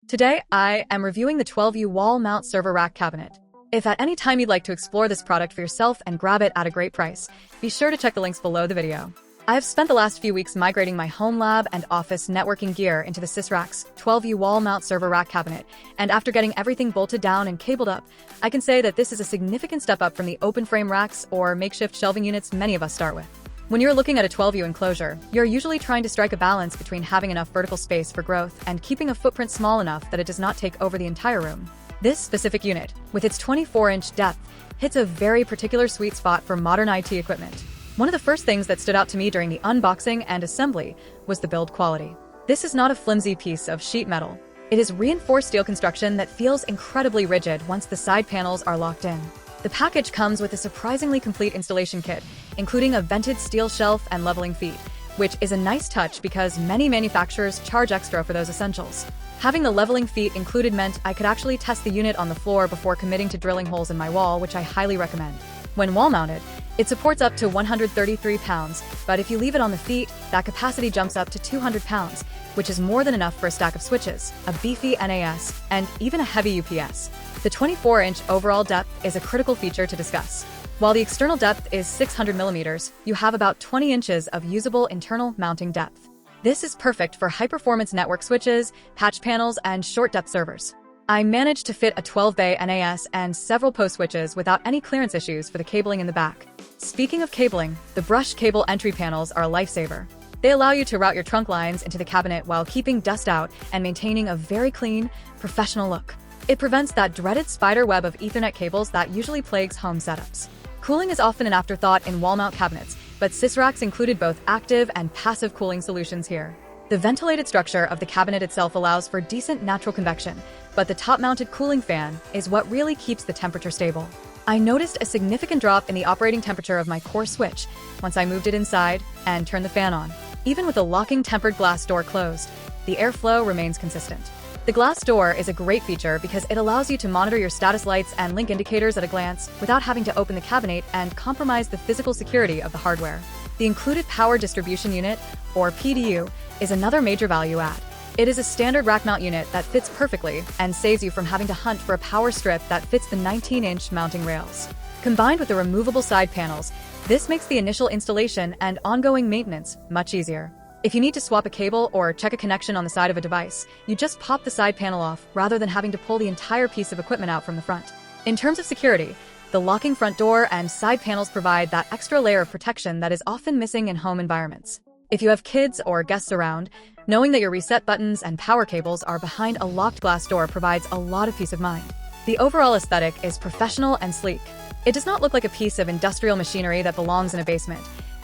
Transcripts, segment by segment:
Today, I am reviewing the 12U wall mount server rack cabinet. If at any time you'd like to explore this product for yourself and grab it at a great price, be sure to check the links below the video. I have spent the last few weeks migrating my home lab and office networking gear into the Sysracks 12U wall mount server rack cabinet, and after getting everything bolted down and cabled up, I can say that this is a significant step up from the open frame racks or makeshift shelving units many of us start with. When you're looking at a 12U enclosure, you're usually trying to strike a balance between having enough vertical space for growth and keeping a footprint small enough that it does not take over the entire room. This specific unit, with its 24-inch depth, hits a very particular sweet spot for modern IT equipment. One of the first things that stood out to me during the unboxing and assembly was the build quality. This is not a flimsy piece of sheet metal. It is reinforced steel construction that feels incredibly rigid once the side panels are locked in. The package comes with a surprisingly complete installation kit, including a vented steel shelf and leveling feet, which is a nice touch because many manufacturers charge extra for those essentials. Having the leveling feet included meant I could actually test the unit on the floor before committing to drilling holes in my wall, which I highly recommend. When wall-mounted, it supports up to 133 pounds, but if you leave it on the feet, that capacity jumps up to 200 pounds, which is more than enough for a stack of switches, a beefy NAS, and even a heavy UPS. The 24-inch overall depth is a critical feature to discuss. While the external depth is 600 millimeters, you have about 20 inches of usable internal mounting depth. This is perfect for high-performance network switches, patch panels, and short-depth servers. I managed to fit a 12-bay NAS and several post switches without any clearance issues for the cabling in the back. Speaking of cabling, the brushed cable entry panels are a lifesaver. They allow you to route your trunk lines into the cabinet while keeping dust out and maintaining a very clean, professional look. It prevents that dreaded spider web of Ethernet cables that usually plagues home setups. Cooling is often an afterthought in wall-mount cabinets, but Sysracks included both active and passive cooling solutions here. The ventilated structure of the cabinet itself allows for decent natural convection, but the top-mounted cooling fan is what really keeps the temperature stable. I noticed a significant drop in the operating temperature of my core switch once I moved it inside and turned the fan on. Even with the locking tempered glass door closed, the airflow remains consistent. The glass door is a great feature because it allows you to monitor your status lights and link indicators at a glance without having to open the cabinet and compromise the physical security of the hardware. The included power distribution unit, or PDU, is another major value add. It is a standard rack mount unit that fits perfectly and saves you from having to hunt for a power strip that fits the 19-inch mounting rails. Combined with the removable side panels, this makes the initial installation and ongoing maintenance much easier. If you need to swap a cable or check a connection on the side of a device, you just pop the side panel off rather than having to pull the entire piece of equipment out from the front. In terms of security, the locking front door and side panels provide that extra layer of protection that is often missing in home environments. If you have kids or guests around, knowing that your reset buttons and power cables are behind a locked glass door provides a lot of peace of mind. The overall aesthetic is professional and sleek. It does not look like a piece of industrial machinery that belongs in a basement.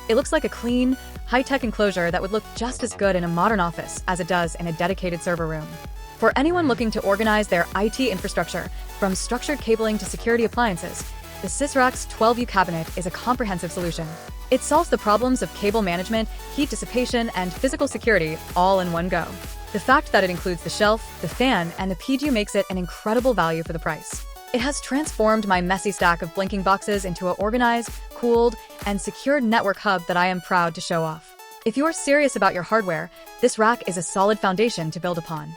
It looks like a clean, high-tech enclosure that would look just as good in a modern office as it does in a dedicated server room. For anyone looking to organize their IT infrastructure, from structured cabling to security appliances, the Sysracks 12U cabinet is a comprehensive solution. It solves the problems of cable management, heat dissipation, and physical security all in one go. The fact that it includes the shelf, the fan, and the PDU makes it an incredible value for the price. It has transformed my messy stack of blinking boxes into an organized, cooled, and secured network hub that I am proud to show off. If you are serious about your hardware, this rack is a solid foundation to build upon.